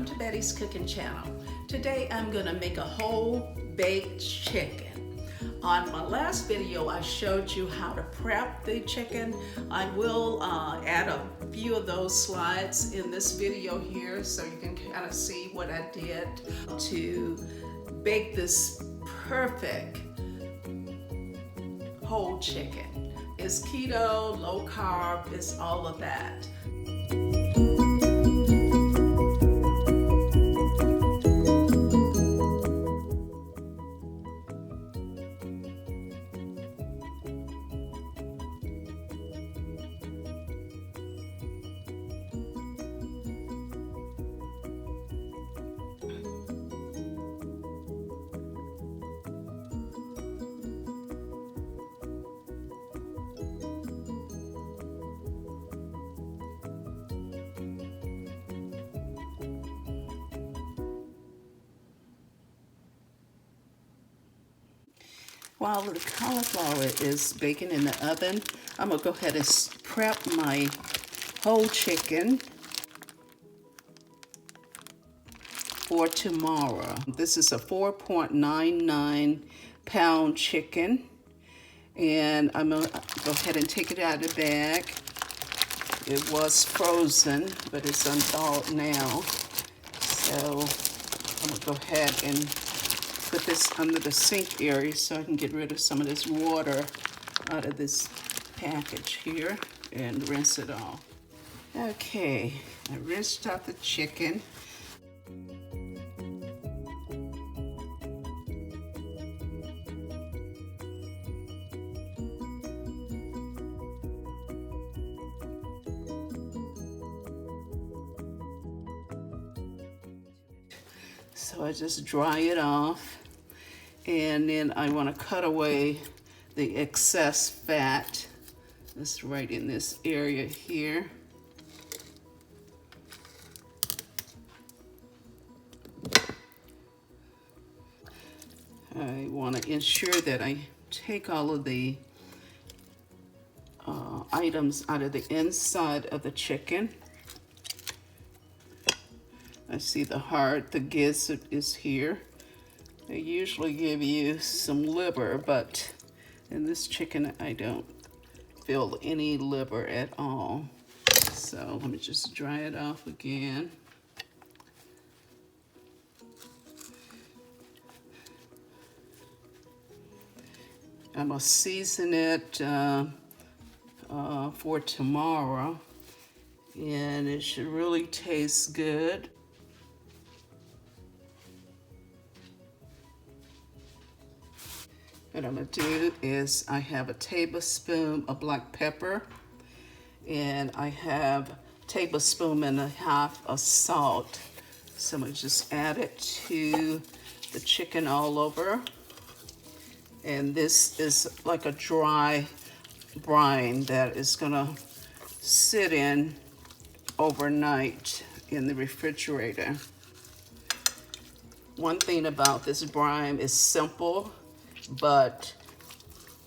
welcome to Betty's Cooking Channel. Today I'm going to make a whole baked chicken. On my last video I showed you how to prep the chicken. I will add a few of those slides in this video here so you can kind of see what I did to bake this perfect whole chicken. It's keto, low carb, it's all of that. While the cauliflower is baking in the oven, I'm going to go ahead and prep my whole chicken for tomorrow. This is a 4.99 pound chicken, and I'm going to go ahead and take it out of the bag. It was frozen, but it's unthawed now. So I'm going to go ahead and put this under the sink area so I can get rid of some of this water out of this package here and rinse it off. Okay, I rinsed out the chicken. So I just dry it off, and then I want to cut away the excess fat that's right in this area here. I want to ensure that I take all of the items out of the inside of the chicken. I see the heart, the gizzard is here. They usually give you some liver, but in this chicken I don't feel any liver at all. So let me just dry it off again. I'm gonna season it for tomorrow, and it should really taste good. What I'm gonna do is I have a tablespoon of black pepper, and I have a tablespoon and a half of salt. So I'm gonna just add it to the chicken all over. And this is like a dry brine that is gonna sit in overnight in the refrigerator. One thing about this brine is simple, but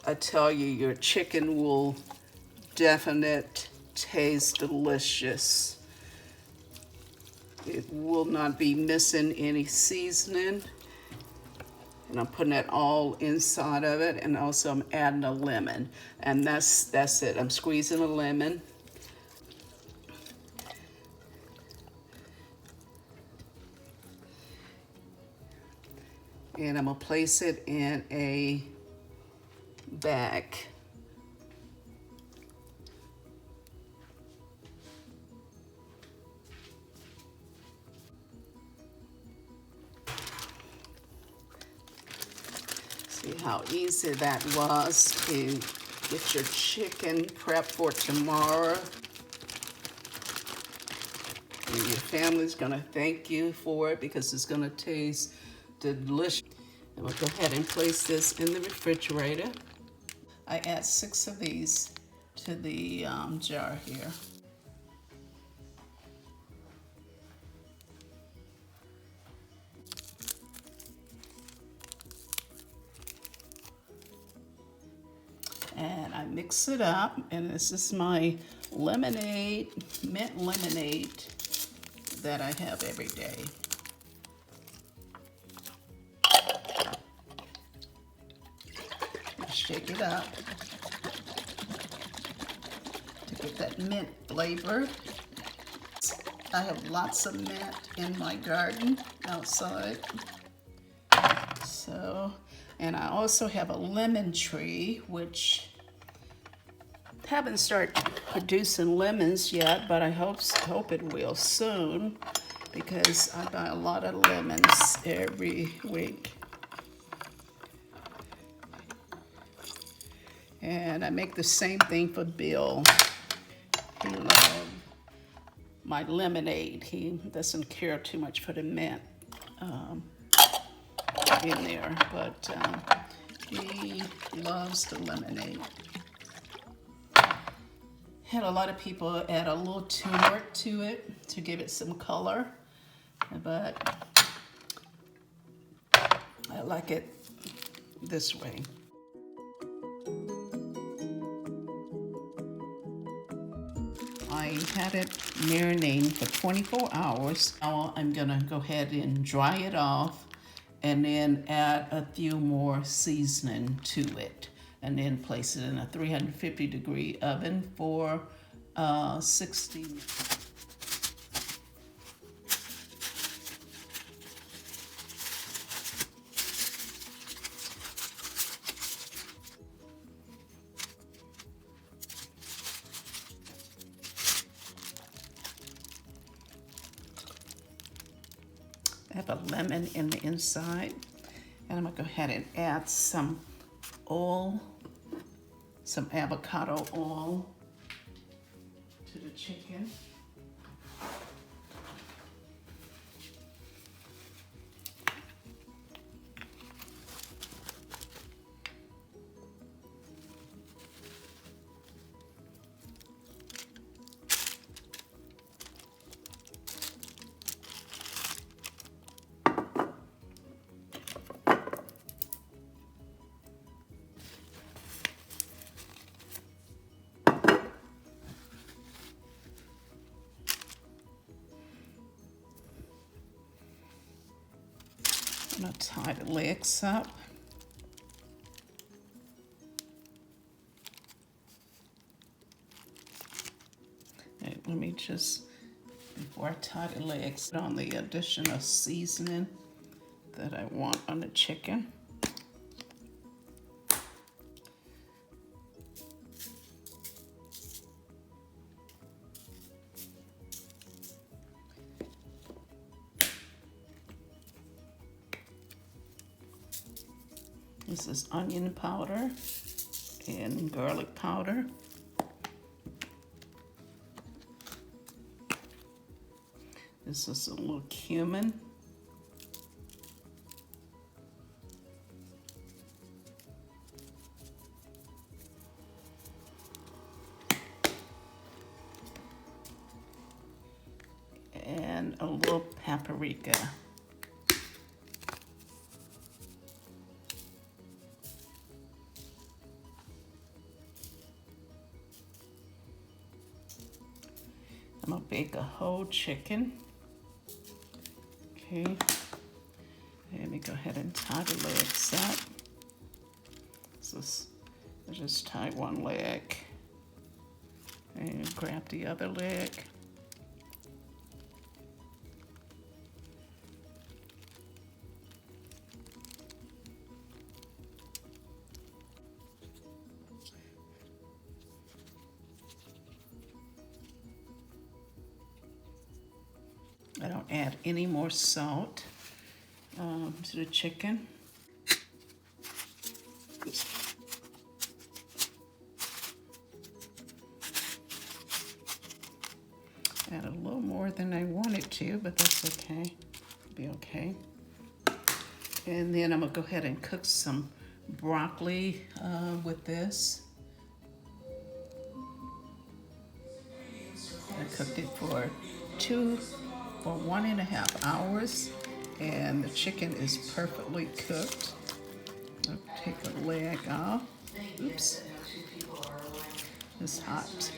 I tell you, your chicken will definitely taste delicious. It will not be missing any seasoning. And I'm putting that all inside of it, and also I'm adding a lemon. And that's it. I'm squeezing a lemon. And I'm gonna place it in a bag. See how easy that was to get your chicken prepped for tomorrow. And your family's gonna thank you for it because it's gonna taste delicious. I'm gonna go ahead and place this in the refrigerator. I add 6 of these to the jar here. And I mix it up, and this is my lemonade, mint lemonade that I have every day. Shake it up to get that mint flavor. I have lots of mint in my garden outside. So, and I also have a lemon tree, which haven't started producing lemons yet, but I hope it will soon, because I buy a lot of lemons every week. And I make the same thing for Bill. He loves my lemonade. He doesn't care too much for the mint in there, but he loves the lemonade. Had a lot of people add a little turmeric to it to give it some color, but I like it this way. I had it marinating for 24 hours. Now I'm gonna go ahead and dry it off and then add a few more seasoning to it, and then place it in a 350-degree oven for 60 minutes. I have a lemon in the inside, and I'm gonna go ahead and add some oil, some avocado oil to the chicken. I'm gonna tie the legs up. Okay, let me just, before I tie the legs, put on the additional seasoning that I want on the chicken. This is onion powder and garlic powder. This is a little cumin. And a little paprika. I'm gonna bake a whole chicken. Okay, let me go ahead and tie the legs up. I just tie one leg and grab the other leg. I don't add any more salt to the chicken. Add a little more than I wanted to, but that's okay. Be okay. And then I'm gonna go ahead and cook some broccoli with this. I cooked it for 1.5 hours, and the chicken is perfectly cooked. I'll take a leg off. Oops, it's hot.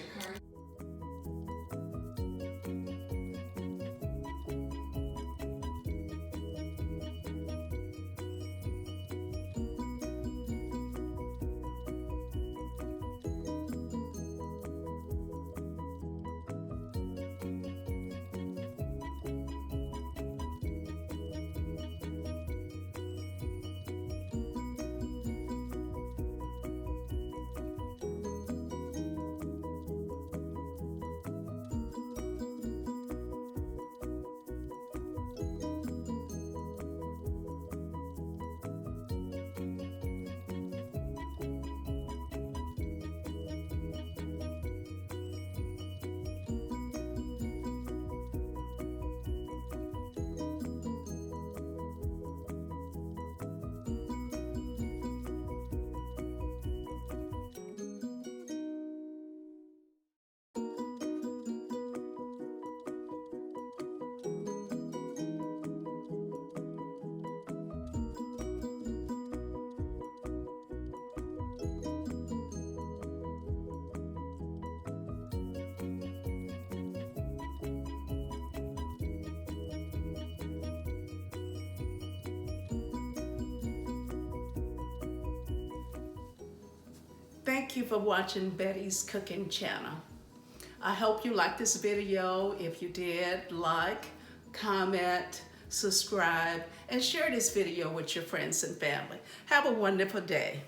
Thank you for watching Betty's Cooking Channel. I hope you liked this video. If you did, like, comment, subscribe, and share this video with your friends and family. Have a wonderful day.